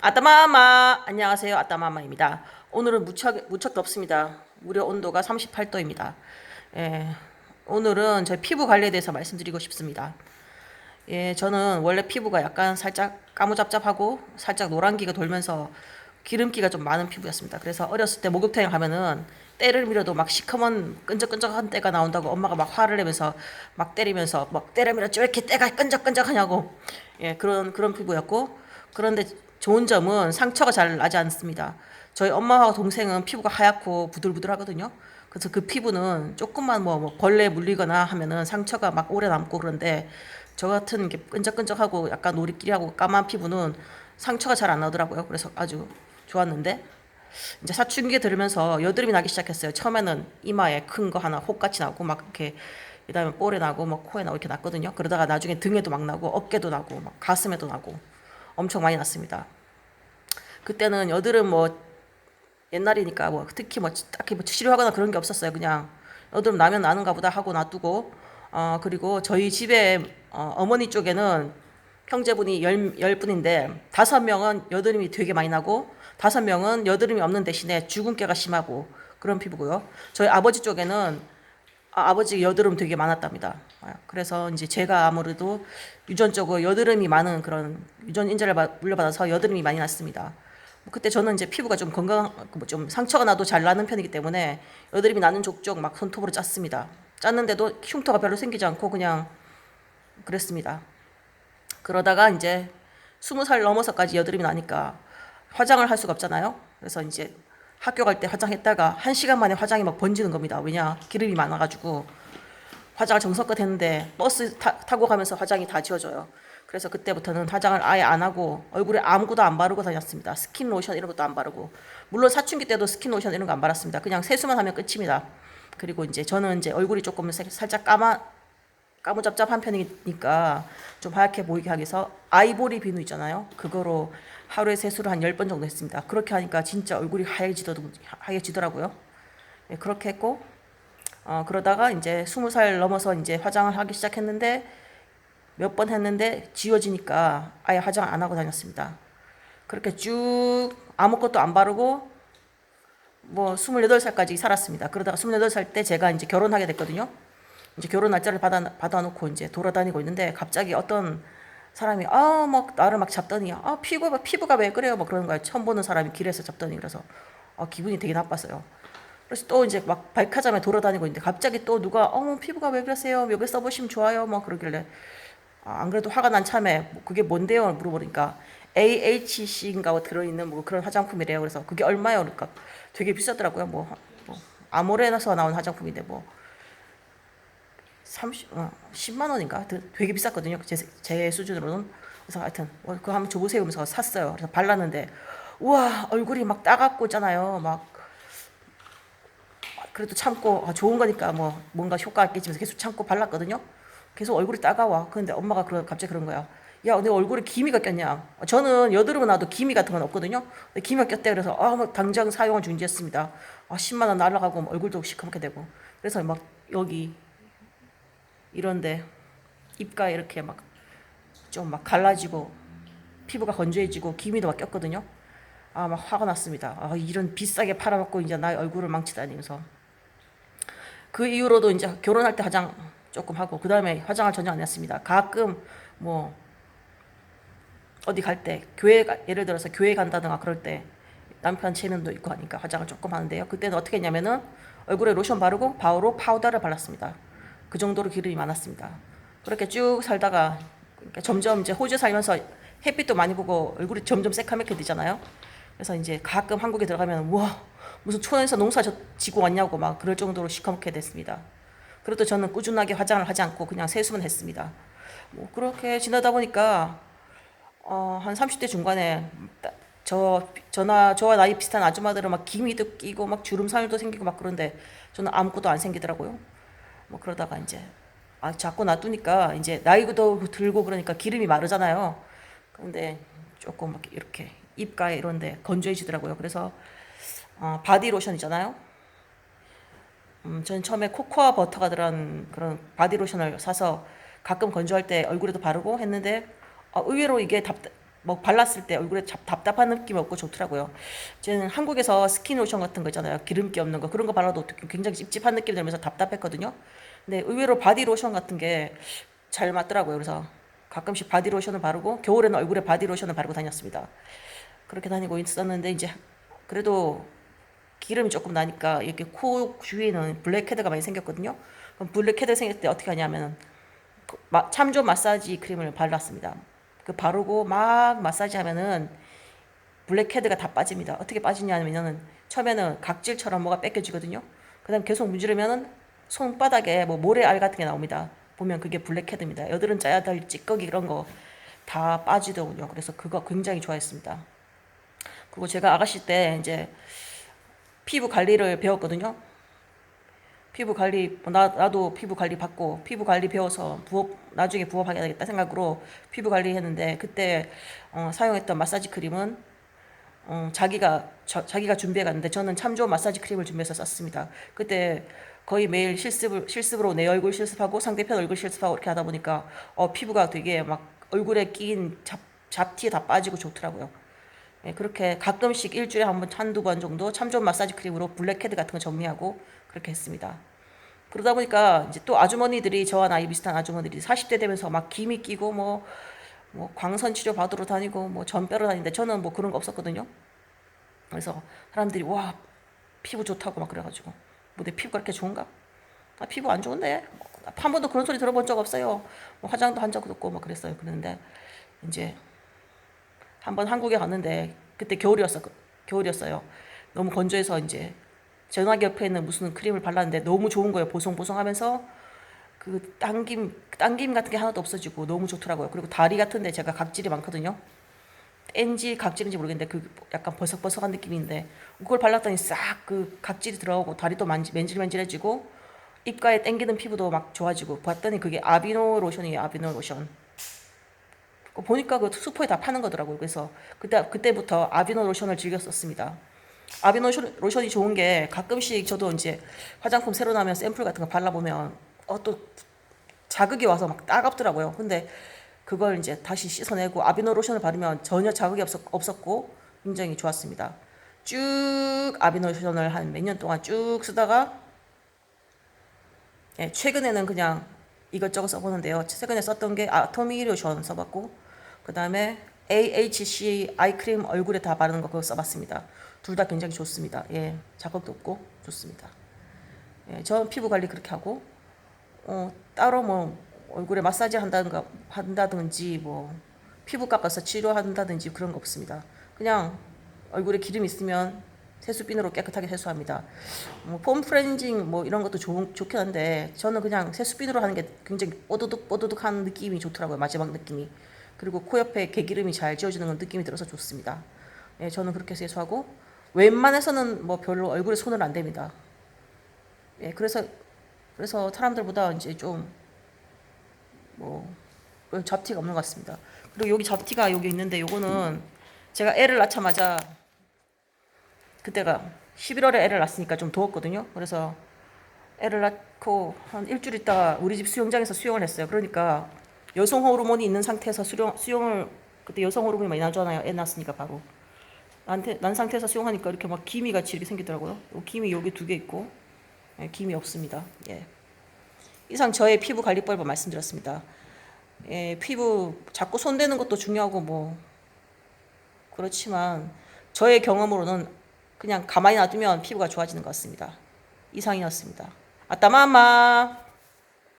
아따마마 안녕하세요. 아따마마입니다. 오늘은 무척 덥습니다. 무려 온도가 38도입니다. 예, 오늘은 제 피부 관리에 대해서 말씀드리고 싶습니다. 예, 저는 원래 피부가 약간 살짝 까무잡잡하고 살짝 노란기가 돌면서 기름기가 좀 많은 피부였습니다. 그래서 어렸을 때 목욕탕에 가면은 때를 밀어도 막 시커먼 끈적끈적한 때가 나온다고 엄마가 막 화를 내면서 막 때리면서 막 때려 밀었지 왜 이렇게 때가 끈적끈적하냐고. 예, 그런 피부였고, 그런데 좋은 점은 상처가 잘 나지 않습니다. 저희 엄마와 동생은 피부가 하얗고 부들부들하거든요. 그래서 그 피부는 조금만 뭐 벌레 물리거나 하면은 상처가 막 오래 남고, 그런데 저 같은 게 끈적끈적하고 약간 노리끼리하고 까만 피부는 상처가 잘 안 나더라고요. 그래서 아주 좋았는데, 이제 사춘기에 들으면서 여드름이 나기 시작했어요. 처음에는 이마에 큰 거 하나 혹같이 나고 막 이렇게, 그다음에 볼에 나고 막 코에 나고 이렇게 났거든요. 그러다가 나중에 등에도 막 나고 어깨도 나고 막 가슴에도 나고 엄청 많이 났습니다. 그때는 여드름 뭐 옛날이니까 뭐 특히 뭐 딱히 뭐 치료하거나 그런 게 없었어요. 그냥 여드름 나면 나는가 보다 하고 놔두고, 그리고 저희 집에 어머니 쪽에는 형제분이 열 분인데 5명은 여드름이 되게 많이 나고 5명은 여드름이 없는 대신에 주근깨가 심하고 그런 피부고요. 저희 아버지 쪽에는 아버지 여드름 되게 많았답니다. 그래서 이제 제가 아무래도 유전적으로 여드름이 많은 그런 유전 인자를 물려받아서 여드름이 많이 났습니다. 그때 저는 이제 피부가 좀 좀 상처가 나도 잘 나는 편이기 때문에 여드름이 나는 족족 막 손톱으로 짰습니다. 짰는데도 흉터가 별로 생기지 않고 그냥 그랬습니다. 그러다가 이제 20살 넘어서까지 여드름이 나니까 화장을 할 수가 없잖아요. 그래서 이제 학교 갈 때 화장했다가 1시간 만에 화장이 막 번지는 겁니다. 왜냐? 기름이 많아가지고. 화장을 정성껏 했는데 버스 타고 가면서 화장이 다 지워져요. 그래서 그때부터는 화장을 아예 안 하고 얼굴에 아무것도 안 바르고 다녔습니다. 스킨 로션 이런 것도 안 바르고. 물론 사춘기 때도 스킨 로션 이런 거 안 바랐습니다. 그냥 세수만 하면 끝입니다. 그리고 이제 저는 이제 얼굴이 조금 살짝 까무잡잡한 편이니까 좀 하얗게 보이게 하기 위해서 아이보리 비누 있잖아요. 그거로 하루에 세수를 한 10번 정도 했습니다. 그렇게 하니까 진짜 얼굴이 하얘지더라고요. 네, 그렇게 했고, 그러다가 이제 20살 넘어서 이제 화장을 하기 시작했는데 몇 번 했는데 지워지니까 아예 화장 안 하고 다녔습니다. 그렇게 쭉 아무것도 안 바르고 뭐 28살까지 살았습니다. 그러다가 28살 때 제가 이제 결혼하게 됐거든요. 이제 결혼 날짜를 받아놓고 이제 돌아다니고 있는데 갑자기 어떤 사람이 막 나를 막 잡더니 피부가 왜 그래요? 막 그러는 거예요. 처음 보는 사람이 길에서 잡더니. 그래서 기분이 되게 나빴어요. 그래서 또 이제 막 백화점에 돌아다니고 있는데 갑자기 또 누가 피부가 왜 그러세요? 여기 써보시면 좋아요. 뭐 그러길래, 안 그래도 화가 난 참에 그게 뭔데요? 물어보니까 AHC인가 들어있는 뭐 그런 화장품이래요. 그래서 그게 얼마요? 그러니까 되게 비싸더라고요. 뭐 아모레에서 나온 화장품인데 뭐 10만 원인가? 되게 비쌌거든요. 제 수준으로는. 그래서 하여튼 그거 한번 줘보세요 하면서 샀어요. 그래서 발랐는데 우와, 얼굴이 막 따갑고 있잖아요. 막 그래도 참고, 좋은 거니까 뭐 뭔가 효과가 있겠지면서 계속 참고 발랐거든요. 계속 얼굴이 따가워. 근데 엄마가 갑자기 그런 거야. 야, 내 얼굴에 기미가 꼈냐? 저는 여드름 나도 기미 같은 건 없거든요. 근데 기미가 꼈대. 그래서 뭐 당장 사용을 중지했습니다. 10만 원 날라가고 얼굴도 시커멓게 되고. 그래서 막 여기 이런데 입가에 이렇게 막 좀 막 갈라지고 피부가 건조해지고 기미도 막 꼈거든요. 막 화가 났습니다. 이런 비싸게 팔아먹고 이제 나의 얼굴을 망치다니면서. 그 이후로도 이제 결혼할 때 화장 조금 하고 그 다음에 화장을 전혀 안 했습니다. 가끔 뭐 어디 갈 때 예를 들어서 교회 간다든가 그럴 때 남편 체면도 있고 하니까 화장을 조금 하는데요. 그때는 어떻게 했냐면은 얼굴에 로션 바르고 바로 파우더를 발랐습니다. 그 정도로 기름이 많았습니다. 그렇게 쭉 살다가 점점 이제 호주 살면서 햇빛도 많이 보고 얼굴이 점점 새카맣게 되잖아요. 그래서 이제 가끔 한국에 들어가면 와, 무슨 촌에서 농사 지고 왔냐고 막 그럴 정도로 시커멓게 됐습니다. 그래도 저는 꾸준하게 화장을 하지 않고 그냥 세수만 했습니다. 뭐 그렇게 지나다 보니까 한 30대 중반에 저와 나이 비슷한 아줌마들은 막 기미도 끼고 막 주름살도 생기고 막 그런데 저는 아무것도 안 생기더라고요. 뭐 그러다가 이제 자꾸 놔두니까 이제 나이도 들고 그러니까 기름이 마르잖아요. 그런데 조금 막 이렇게 입가에 이런데 건조해지더라고요. 그래서 바디 로션 있잖아요. 저는 처음에 코코아 버터가 들어간 그런 바디 로션을 사서 가끔 건조할 때 얼굴에도 바르고 했는데 의외로 이게 뭐 발랐을 때 얼굴에 답답한 느낌이 없고 좋더라고요. 저는 한국에서 스킨 로션 같은 거 있잖아요. 기름기 없는 거 그런 거 발라도 굉장히 찝찝한 느낌 들면서 답답했거든요. 근데 의외로 바디 로션 같은 게 잘 맞더라고요. 그래서 가끔씩 바디 로션을 바르고 겨울에는 얼굴에 바디 로션을 바르고 다녔습니다. 그렇게 다니고 있었는데 이제 그래도 기름이 조금 나니까 이렇게 코 주위에는 블랙헤드가 많이 생겼거든요. 그럼 블랙헤드 생길 때 어떻게 하냐면은 참조 마사지 크림을 발랐습니다. 그 바르고 막 마사지 하면은 블랙헤드가 다 빠집니다. 어떻게 빠지냐면은 처음에는 각질처럼 뭐가 뺏겨지거든요. 그다음 계속 문지르면은 손바닥에 뭐 모래알 같은 게 나옵니다. 보면 그게 블랙헤드입니다. 여드름 짜야들 찌꺼기 이런 거 다 빠지더군요. 그래서 그거 굉장히 좋아했습니다. 그리고 제가 아가씨 때 이제 피부 관리를 배웠거든요. 피부 관리 나도 피부 관리 받고 피부 관리 배워서 나중에 부업하게 되겠다 생각으로 피부 관리했는데 그때 사용했던 마사지 크림은 자기가 준비해 갔는데 저는 참 좋은 마사지 크림을 준비해서 썼습니다. 그때 거의 매일 실습으로 내 얼굴 실습하고 상대편 얼굴 실습하고 이렇게 하다 보니까 피부가 되게 막 얼굴에 낀 잡티 다 빠지고 좋더라고요. 예, 그렇게 가끔씩 일주일에 한 번, 한두 번 정도 참 좋은 마사지 크림으로 블랙헤드 같은 거 정리하고 그렇게 했습니다. 그러다 보니까 이제 또 아주머니들이 저와 나이 비슷한 아주머니들이 40대 되면서 막 기미 끼고 뭐 광선 치료 받으러 다니고 뭐 전 빼러 다니는데 저는 뭐 그런 거 없었거든요. 그래서 사람들이 와 피부 좋다고 막 그래가지고 뭐 내 피부가 그렇게 좋은가? 나 피부 안 좋은데 한 번도 그런 소리 들어본 적 없어요. 뭐 화장도 한 적도 없고 막 그랬어요. 그랬는데 이제 한번 한국에 갔는데 그때 겨울이었어요. 너무 건조해서 이제 전화기 옆에 있는 무슨 크림을 발랐는데 너무 좋은 거예요. 보송보송하면서 그 당김 같은 게 하나도 없어지고 너무 좋더라고요. 그리고 다리 같은데 제가 각질이 많거든요. 땐지 각질인지 모르겠는데 그 약간 버석버석한 느낌인데 그걸 발랐더니 싹 그 각질이 들어가고 다리도 맨질맨질해지고 입가에 땡기는 피부도 막 좋아지고 봤더니 그게 아비노 로션이에요. 아비노 로션. 보니까 그 슈퍼에 다 파는 거더라고요. 그래서 그때부터 아비노 로션을 즐겨 썼습니다. 아비노 로션이 좋은 게 가끔씩 저도 이제 화장품 새로 나면 샘플 같은 거 발라보면 또 자극이 와서 막 따갑더라고요. 근데 그걸 이제 다시 씻어내고 아비노 로션을 바르면 전혀 자극이 없었고 굉장히 좋았습니다. 쭉 아비노 로션을 한 몇 년 동안 쭉 쓰다가 최근에는 그냥 이것저것 써보는데요. 최근에 썼던 게 아토미 로션 써봤고 그 다음에 AHC 아이크림 얼굴에 다 바르는 거 그거 써봤습니다. 둘 다 굉장히 좋습니다. 예, 자극도 없고 좋습니다. 예, 전 피부 관리 그렇게 하고 따로 뭐 얼굴에 마사지 한다든지 뭐 피부 깎아서 치료한다든지 그런 거 없습니다. 그냥 얼굴에 기름 있으면 세수비누로 깨끗하게 세수합니다. 폼 프렌징 뭐 이런 것도 좋긴 한데 저는 그냥 세수비누로 하는 게 굉장히 뽀드득한 느낌이 좋더라고요. 마지막 느낌이. 그리고 코 옆에 개기름이 잘 지워지는 느낌이 들어서 좋습니다. 예, 저는 그렇게 세수하고 웬만해서는 뭐 별로 얼굴에 손을 안 댑니다. 예, 그래서 사람들보다 이제 좀 뭐 잡티가 없는 것 같습니다. 그리고 여기 잡티가 여기 있는데 요거는 제가 애를 낳자마자 그때가 11월에 애를 낳았으니까 좀 더웠거든요. 그래서 애를 낳고 한 일주일 있다가 우리 집 수영장에서 수영을 했어요. 그러니까 여성 호르몬이 있는 상태에서 수영을 그때 여성 호르몬이 많이 나잖아요. 애 낳았으니까 바로 난 상태에서 수영하니까 이렇게 막 기미 같이 이렇게 생기더라고요. 기미 여기 2개 있고 기미 없습니다. 예. 이상 저의 피부 관리법을 말씀드렸습니다. 예, 피부 자꾸 손대는 것도 중요하고 뭐 그렇지만 저의 경험으로는 그냥 가만히 놔두면 피부가 좋아지는 것 같습니다. 이상이었습니다. 아따마마.